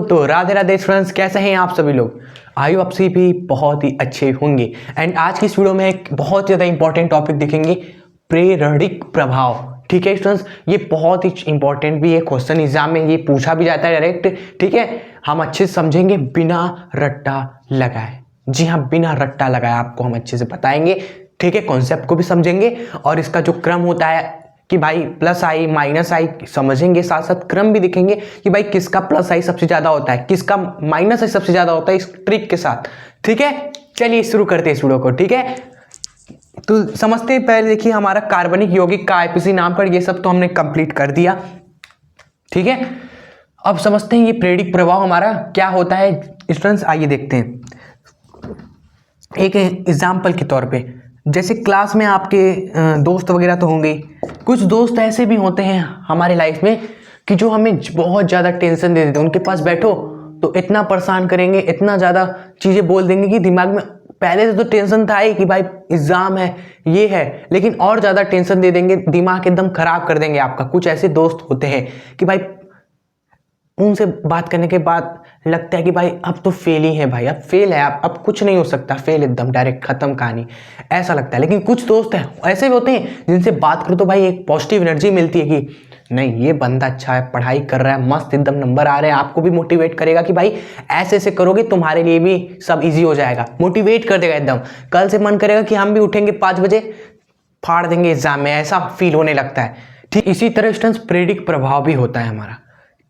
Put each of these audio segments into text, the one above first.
तो राधे राधे फ्रेंड्स, कैसे हैं आप सभी लोग। आई होप आप सभी भी बहुत ही अच्छे होंगे। एंड आज की इस वीडियो में एक बहुत ज़्यादा इंपॉर्टेंट टॉपिक देखेंगे, प्रेरणिक प्रभाव। ठीक है स्टूडेंट्स, ये बहुत ही इंपॉर्टेंट भी है, क्वेश्चन एग्जाम में ये पूछा भी जाता है डायरेक्ट। ठीक है, हम अच्छे से समझेंगे बिना रट्टा लगाए। जी हाँ, बिना रट्टा लगाए आपको हम अच्छे से बताएंगे। ठीक है, कॉन्सेप्ट को भी समझेंगे और इसका जो क्रम होता है कि भाई प्लस आई माइनस आई समझेंगे, साथ साथ क्रम भी दिखेंगे कि भाई किसका प्लस आई सबसे ज्यादा होता है, किसका माइनस आई सबसे ज्यादा होता है, इस ट्रिक के साथ। ठीक है, चलिए शुरू करते हैं इस वीडियो को। ठीक है, तो समझते हैं। पहले देखिए, हमारा कार्बनिक यौगिक का आईपीसी नाम पर ये सब तो हमने कंप्लीट कर दिया। ठीक है, अब समझते हैं ये प्रेरणिक प्रभाव हमारा क्या होता है। स्टूडेंट्स आइए देखते हैं एक एग्जाम्पल के तौर पे। जैसे क्लास में आपके दोस्त वगैरह तो होंगे, कुछ दोस्त ऐसे भी होते हैं हमारे लाइफ में कि जो हमें बहुत ज़्यादा टेंशन दे देते हैं। उनके पास बैठो तो इतना परेशान करेंगे, इतना ज़्यादा चीज़ें बोल देंगे कि दिमाग में पहले से तो टेंशन था ही कि भाई एग्ज़ाम है, ये है, लेकिन और ज़्यादा टेंशन दे देंगे, दिमाग एकदम ख़राब कर देंगे आपका। कुछ ऐसे दोस्त होते हैं कि भाई उनसे बात करने के बाद लगता है कि भाई अब तो फेल ही है, भाई अब फेल है, अब कुछ नहीं हो सकता, फेल एकदम डायरेक्ट खत्म कहानी, ऐसा लगता है। लेकिन कुछ दोस्त हैं ऐसे भी होते हैं जिनसे बात करो तो भाई एक पॉजिटिव एनर्जी मिलती है कि नहीं ये बंदा अच्छा है, पढ़ाई कर रहा है, मस्त एकदम नंबर आ रहे हैं। आपको भी मोटिवेट करेगा कि भाई ऐसे ऐसे करोगे तुम्हारे लिए भी सब ईजी हो जाएगा, मोटिवेट कर देगा एकदम। कल से मन करेगा कि हम भी उठेंगे 5 बजे, फाड़ देंगे एग्जाम में, ऐसा फील होने लगता है। ठीक इसी तरह स्टूडेंट्स प्रेरणिक प्रभाव भी होता है हमारा।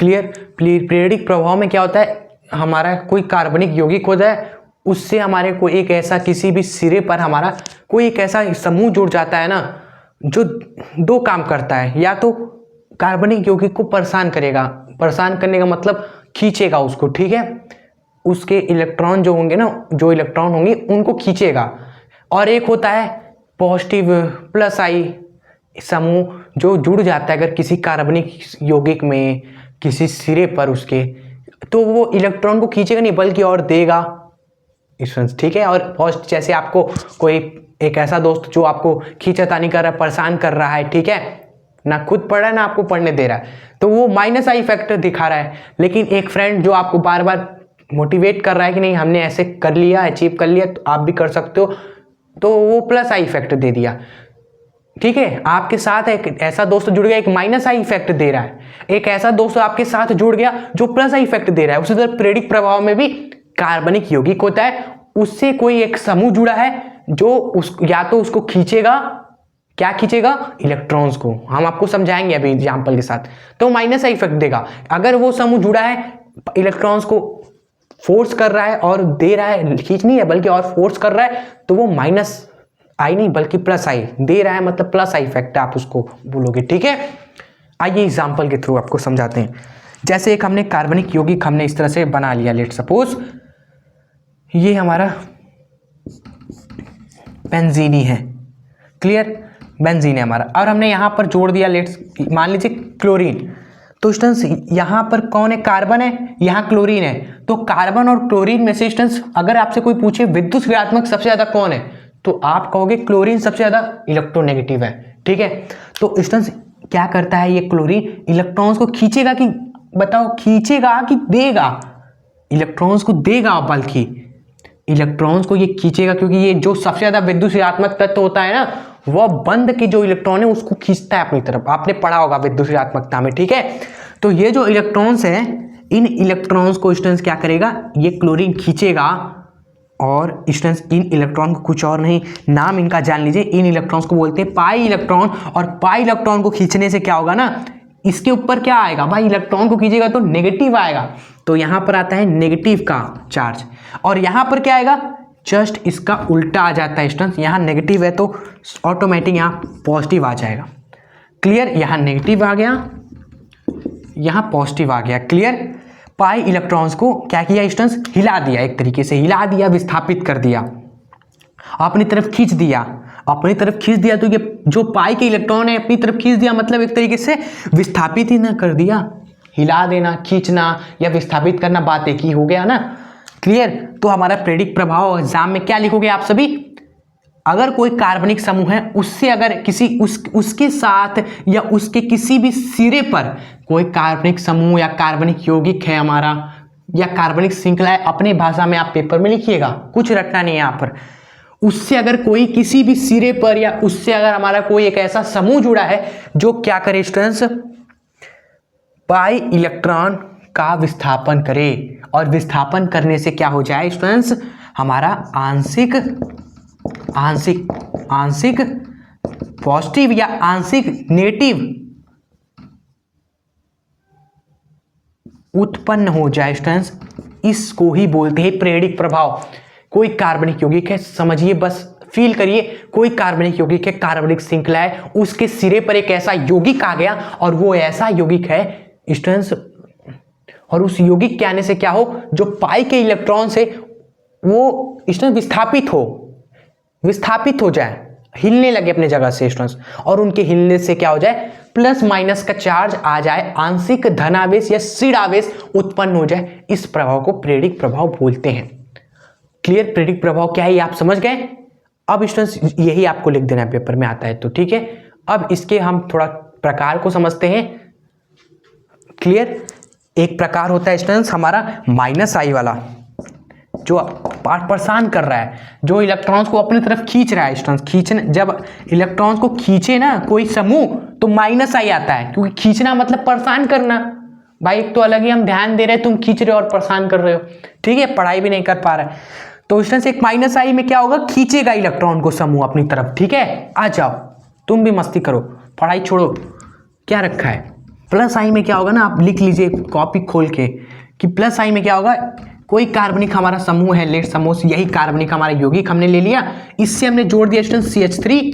क्लियर, प्रेरणिक प्रभाव में क्या होता है, हमारा कोई कार्बनिक यौगिक होता है, उससे हमारे को एक ऐसा किसी भी सिरे पर हमारा कोई एक ऐसा समूह जुड़ जाता है ना, जो 2 काम करता है। या तो कार्बनिक यौगिक को परेशान करेगा, परेशान करने का मतलब खींचेगा उसको। ठीक है, उसके इलेक्ट्रॉन जो होंगे ना, जो इलेक्ट्रॉन होंगे उनको खींचेगा। और एक होता है पॉजिटिव प्लस आई समूह जो जुड़ जाता है अगर किसी कार्बनिक यौगिक में किसी सिरे पर उसके, तो वो इलेक्ट्रॉन को खींचेगा नहीं बल्कि और देगा। ठीक है, और फर्स्ट जैसे आपको कोई एक ऐसा दोस्त जो आपको खींचतानी कर रहा है, परेशान कर रहा है, ठीक है, ना खुद पढ़ रहा है ना आपको पढ़ने दे रहा है, तो वो माइनस आई फैक्टर दिखा रहा है। लेकिन एक फ्रेंड जो आपको बार बार मोटिवेट कर रहा है कि नहीं हमने ऐसे कर लिया, अचीव कर लिया, तो आप भी कर सकते हो, तो वो प्लस आई फैक्टर दे दिया। ठीक है, आपके साथ एक ऐसा दोस्त जुड़ गया एक माइनस आई इफेक्ट दे रहा है, एक ऐसा दोस्त आपके साथ जुड़ गया जो प्लस आई इफेक्ट दे रहा है। उसी तरह प्रेरणिक प्रभाव में भी कार्बनिक यौगिक होता है, उससे कोई एक समूह जुड़ा है जो या तो उसको खींचेगा, क्या खींचेगा, इलेक्ट्रॉन्स को। हम आपको समझाएंगे अभी एग्जाम्पल के साथ, तो माइनस आई इफेक्ट देगा। अगर वो समूह जुड़ा है, इलेक्ट्रॉन्स को फोर्स कर रहा है और दे रहा है, खींच नहीं है बल्कि और फोर्स कर रहा है, तो वो माइनस आई नहीं बल्कि प्लस आई दे रहा है, मतलब प्लस आई इफेक्ट आप उसको बोलोगे। ठीक है, आइए एग्जाम्पल के थ्रू आपको समझाते हैं। जैसे एक हमने कार्बनिक यौगिक हमने इस तरह से बना लिया, लेट सपोज ये हमारा बेंजीनी है। क्लियर, बेंजीन है हमारा, और हमने यहां पर जोड़ दिया लेट्स मान लीजिए क्लोरीन। तो स्टूडेंट्स यहाँ पर कौन है, कार्बन है, यहाँ क्लोरीन है। तो कार्बन और क्लोरीन में से स्टूडेंट्स अगर आपसे कोई पूछे विद्युत ऋणात्मक सबसे ज्यादा कौन है, तो आप कहोगे क्लोरीन सबसे ज्यादा इलेक्ट्रोनेगेटिव है। ठीक है, तो स्टूडेंट्स क्या करता है ये क्लोरीन, इलेक्ट्रॉन्स को खींचेगा कि बताओ, खींचेगा कि देगा, इलेक्ट्रॉन्स को देगा, बल्कि इलेक्ट्रॉन्स को ये खींचेगा, क्योंकि ये जो सबसे ज्यादा विद्युत ऋणात्मक तत्व होता है ना, वह बंद के जो इलेक्ट्रॉन है उसको खींचता है अपनी तरफ। आपने पढ़ा होगा विद्युत ऋणात्मकता में। ठीक है, तो ये जो इलेक्ट्रॉन्स है, इन इलेक्ट्रॉन्स को स्टूडेंट्स क्या करेगा, ये क्लोरीन खींचेगा। और स्टूडेंट्स इन इलेक्ट्रॉन को कुछ और नहीं, नाम इनका जान लीजिए, इन इलेक्ट्रॉन्स को बोलते हैं पाई इलेक्ट्रॉन। और पाई इलेक्ट्रॉन को खींचने से क्या होगा ना, इसके ऊपर क्या आएगा भाई, इलेक्ट्रॉन को खींचेगा तो नेगेटिव आएगा, तो यहां पर आता है नेगेटिव का चार्ज। और यहां पर क्या आएगा, जस्ट इसका उल्टा आ जाता है स्टूडेंट्स, यहां नेगेटिव है तो ऑटोमेटिक यहां पॉजिटिव आ जाएगा। क्लियर, यहां नेगेटिव आ गया, यहां पॉजिटिव आ गया। क्लियर, पाई इलेक्ट्रॉन्स को क्या किया स्टूडेंट्स, हिला दिया, एक तरीके से हिला दिया, विस्थापित कर दिया, अपनी तरफ खींच दिया, अपनी तरफ खींच दिया। तो ये जो पाई के इलेक्ट्रॉन है अपनी तरफ खींच दिया, मतलब एक तरीके से विस्थापित ही ना कर दिया। हिला देना, खींचना या विस्थापित करना बात एक ही हो गया ना। क्लियर, तो हमारा प्रेरणिक प्रभाव एग्जाम में क्या लिखोगे आप सभी, अगर कोई कार्बनिक समूह है उससे अगर किसी उसके साथ या उसके किसी भी सिरे पर कोई कार्बनिक समूह या कार्बनिक यौगिक है हमारा, या कार्बनिक श्रृंखला है, अपने भाषा में आप पेपर में लिखिएगा, कुछ रटना नहीं है यहाँ पर। उससे अगर कोई किसी भी सिरे पर या उससे अगर हमारा कोई एक ऐसा समूह जुड़ा है जो क्या करे स्टूडेंट्स, पाई इलेक्ट्रॉन का विस्थापन करे, और विस्थापन करने से क्या हो जाए स्टूडेंट्स, हमारा आंशिक आंशिक आंशिक पॉजिटिव या आंशिक नेगेटिव उत्पन्न हो जाए स्टूडेंट्स। इसको ही बोलते हैं प्रेरक प्रभाव। कोई कार्बनिक यौगिक है, समझिए बस फील करिए, कोई कार्बनिक यौगिक है, कार्बनिक श्रृंखला है, उसके सिरे पर एक ऐसा यौगिक आ गया और वो ऐसा यौगिक है स्टूडेंट्स, और उस यौगिक के आने से क्या हो, जो पाई के इलेक्ट्रॉन से वो स्टूडेंट्स विस्थापित हो जाए, हिलने लगे अपने जगह से स्टूडेंट्स, और उनके हिलने से क्या हो जाए, प्लस माइनस का चार्ज आ जाए, आंशिक धनावेश या ऋण आवेश उत्पन्न हो जाए। इस प्रभाव को प्रेरक प्रभाव बोलते हैं। क्लियर? प्रेरक प्रभाव क्या है आप समझ गए। अब स्टूडेंट्स यही आपको लिख देना है, पेपर में आता है तो ठीक है। अब इसके हम थोड़ा प्रकार को समझते हैं। क्लियर? एक प्रकार होता है स्टूडेंट्स हमारा माइनस आई वाला, जो परेशान कर रहा है, जो इलेक्ट्रॉन्स को अपनी तरफ खींच रहा है स्टूडेंट्स। खींचने, जब इलेक्ट्रॉन्स को खींचे ना कोई समूह तो माइनस आई आता है, क्योंकि खींचना मतलब परेशान करना। भाई एक तो अलग ही हम ध्यान दे रहे हैं, तुम खींच रहे हो और परेशान कर रहे हो, ठीक है, पढ़ाई भी नहीं कर पा रहे। तो स्टूडेंट्स एक माइनस आई में क्या होगा, खींचेगा इलेक्ट्रॉन को समूह अपनी तरफ, ठीक है। आ जाओ तुम भी मस्ती करो, पढ़ाई छोड़ो, क्या रखा है। प्लस आई में क्या होगा ना, आप लिख लीजिए कॉपी खोल के कि प्लस आई में क्या होगा, कोई कार्बनिक हमारा समूह है, लेट समूह, यही कार्बनिक हमारा यौगिक हमने ले लिया, इससे हमने जोड़ दिया स्टूडेंट CH3,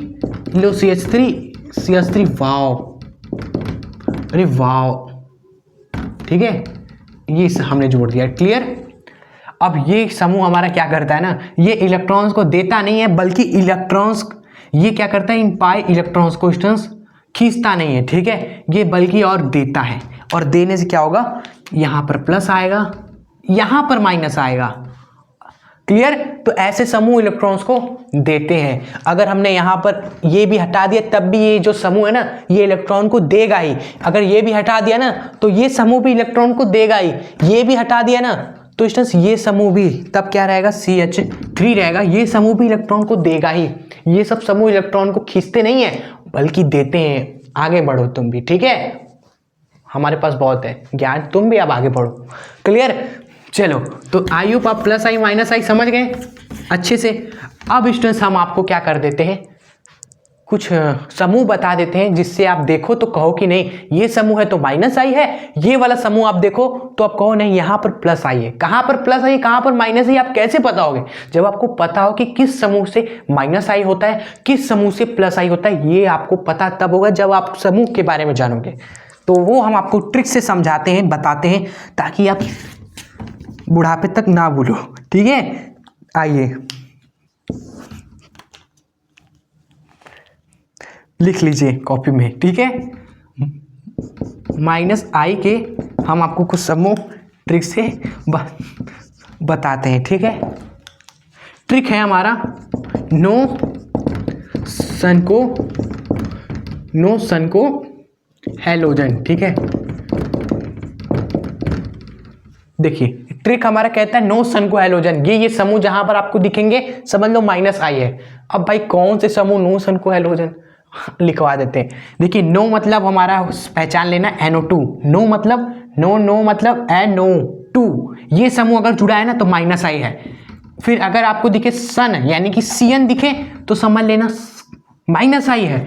लो CH3, वाओ, अरे वाओ, ठीक है, ये हमने जोड़ दिया। क्लियर? अब ये समूह हमारा क्या करता है ना, ये इलेक्ट्रॉन्स को देता नहीं है, बल्कि इलेक्ट्रॉन्स ये क्या करता है, इन पाई इलेक्ट्रॉन्स को स्टूडेंट्स खींचता नहीं है, ठीक है, ये बल्कि और देता है, और देने से क्या होगा, यहां पर प्लस आएगा, यहां पर माइनस आएगा। क्लियर? तो ऐसे समूह इलेक्ट्रॉन्स को देते हैं। अगर हमने यहां पर ये भी हटा दिया तब भी ये जो समूह है ना, ये इलेक्ट्रॉन को देगा ही। अगर ये भी हटा दिया ना तो ये समूह भी इलेक्ट्रॉन को देगा ही। ये भी हटा दिया ना तो स्टूडेंट्स ये समूह भी तब क्या रहेगा, CH3 रहेगा, ये समूह भी इलेक्ट्रॉन को देगा ही। ये सब समूह इलेक्ट्रॉन को खींचते नहीं है बल्कि देते हैं। आगे बढ़ो तुम भी, ठीक है, हमारे पास बहुत है ज्ञान, तुम भी अब आगे बढ़ो। क्लियर? चलो, तो आई होप आप प्लस आई माइनस आई समझ गए अच्छे से। अब स्टूडेंट्स हम आपको क्या कर देते हैं, कुछ समूह बता देते हैं, जिससे आप देखो तो कहो कि नहीं ये समूह है तो माइनस आई है, ये वाला समूह आप देखो तो आप कहो नहीं यहाँ पर प्लस आई है। कहाँ पर प्लस आई, कहाँ पर माइनस आई, आप कैसे पता होगे, जब आपको पता हो कि किस समूह से माइनस आई होता है, किस समूह से प्लस आई होता है। ये आपको पता तब होगा जब आप समूह के बारे में जानोगे। तो वो हम आपको ट्रिक से समझाते हैं, बताते हैं, ताकि आप बुढ़ापे तक ना भूलो, ठीक है। आइए लिख लीजिए कॉपी में, ठीक है। माइनस आई के हम आपको कुछ समूह ट्रिक से बताते हैं, ठीक है। ट्रिक है हमारा नो सनको हैलोजन, ठीक है। देखिए ट्रिक हमारा कहता है नो सनको हैलोजन, ये समूह जहां पर आपको दिखेंगे समझ लो माइनस आई है। अब भाई कौन से समूह नो सनको हैलोजन लिखवा देते हैं। देखिए नो मतलब हमारा पहचान लेना NO2, नो मतलब नो मतलब NO2, ये समूह अगर जुड़ा है ना तो माइनस आई है। फिर अगर आपको दिखे सन यानी कि CN दिखे तो समझ लेना माइनस आई है।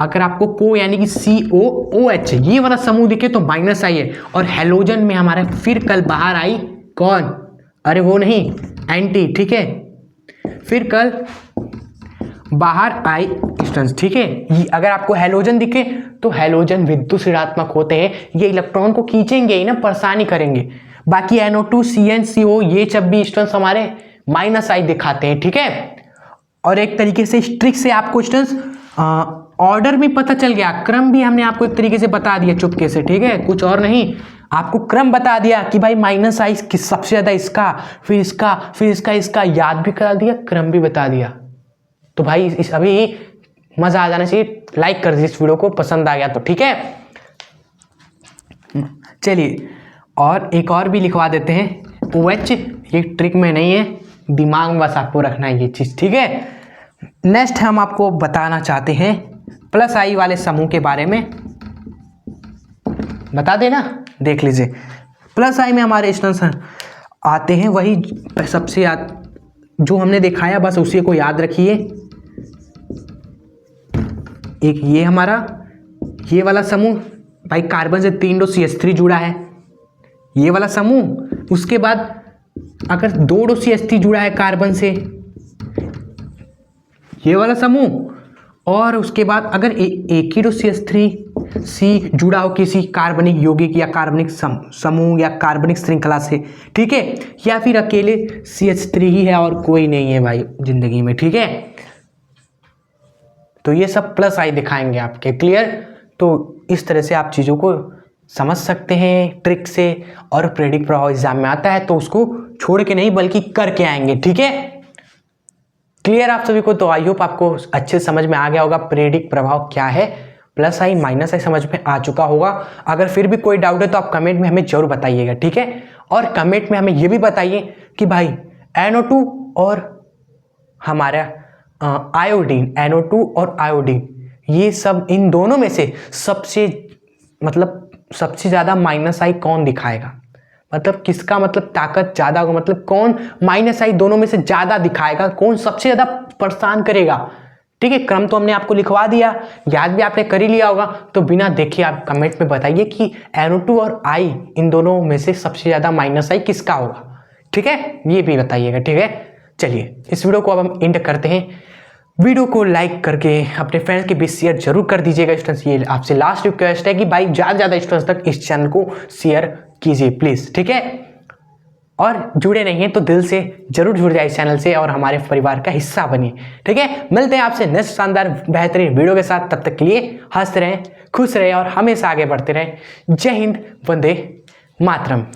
अगर आपको को यानी कि COOH ये वाला समूह दिखे तो माइनस आई है। और हैलोजन में हमारा फिर कल बाहर आई कौन, अरे वो नहीं एंटी, ठीक है, फिर कल बाहर आई स्टूडेंट्स, ठीक है। अगर आपको हैलोजन दिखे तो हैलोजन विद्युत ऋणात्मक होते हैं, ये इलेक्ट्रॉन को खींचेंगे ही ना, परेशानी करेंगे। बाकी NO2 CN CO ये जब भी स्टूडेंट्स हमारे माइनस आई दिखाते हैं, ठीक है। और एक तरीके से ट्रिक से आपको स्टूडेंट्स ऑर्डर भी पता चल गया, क्रम भी हमने आपको एक तरीके से बता दिया चुपके से, ठीक है, कुछ और नहीं, आपको क्रम बता दिया कि भाई माइनस आई सबसे ज्यादा इसका, फिर इसका, फिर इसका याद भी करा दिया, क्रम भी बता दिया। तो भाई इस अभी मजा आ जाना चाहिए, लाइक कर दीजिए इस वीडियो को, पसंद आ गया तो, ठीक है। चलिए और एक और भी लिखवा देते हैं OH, ये ट्रिक में नहीं है, दिमाग में बस आपको रखना है ये चीज़, ठीक है। नेक्स्ट हम आपको बताना चाहते हैं प्लस आई वाले समूह के बारे में, बता देना, देख लीजिए। प्लस आई में हमारे स्टूडेंट्स आते हैं वही सबसे जो हमने दिखाया बस उसी को याद रखिए। एक ये हमारा ये वाला समूह भाई कार्बन से 3 CH3 जुड़ा है, ये वाला समूह। उसके बाद अगर 2 CH3 जुड़ा है कार्बन से, ये वाला समूह। और उसके बाद अगर एक ही CH3C जुड़ा हो किसी कार्बनिक यौगिक या कार्बनिक समूह या कार्बनिक श्रृंखला से, ठीक है, या फिर अकेले CH3 ही है और कोई नहीं है भाई जिंदगी में, ठीक है। तो ये सब प्लस आई दिखाएंगे आपके, क्लियर। तो इस तरह से आप चीज़ों को समझ सकते हैं ट्रिक से, और प्रेडिक्ट प्रभाव एग्जाम में आता है तो उसको छोड़ के नहीं बल्कि करके आएंगे, ठीक है। क्लियर आप सभी को। तो आई होप आपको अच्छे समझ में आ गया होगा प्रेडिक्ट प्रभाव क्या है, प्लस आई माइनस आई समझ में आ चुका होगा। अगर फिर भी कोई डाउट है तो आप कमेंट में हमें जरूर बताइएगा, ठीक है। और कमेंट में हमें ये भी बताइए कि भाई NO2 और हमारा आयोडीन, NO2 और आयोडीन, ये सब इन दोनों में से सबसे ज़्यादा माइनस आई कौन दिखाएगा, मतलब किसका मतलब ताकत ज़्यादा होगा, मतलब कौन माइनस आई दोनों में से ज़्यादा दिखाएगा, कौन सबसे ज़्यादा परेशान करेगा, ठीक है। क्रम तो हमने आपको लिखवा दिया, याद भी आपने कर ही लिया होगा। तो बिना देखे आप कमेंट में बताइए कि NO2 और आई इन दोनों में से सबसे ज़्यादा माइनस आई किसका होगा, ठीक है, ये भी बताइएगा, ठीक है। चलिए इस वीडियो को अब हम एंड करते हैं। वीडियो को लाइक करके अपने फ्रेंड्स के बीच शेयर जरूर कर दीजिएगा स्टूडेंट्स। ये आपसे लास्ट रिक्वेस्ट है कि भाई ज़्यादा ज़्यादा स्टूडेंट्स तक इस चैनल को शेयर कीजिए प्लीज़, ठीक है। और जुड़े नहीं हैं तो दिल से जरूर जुड़ जाए इस चैनल से और हमारे परिवार का हिस्सा बनिए, ठीक है। मिलते हैं आपसे नेक्स्ट शानदार बेहतरीन वीडियो के साथ, तब तक के लिए हंसते रहें, खुश रहें और हमेशा आगे बढ़ते रहें। जय हिंद, वंदे मातरम।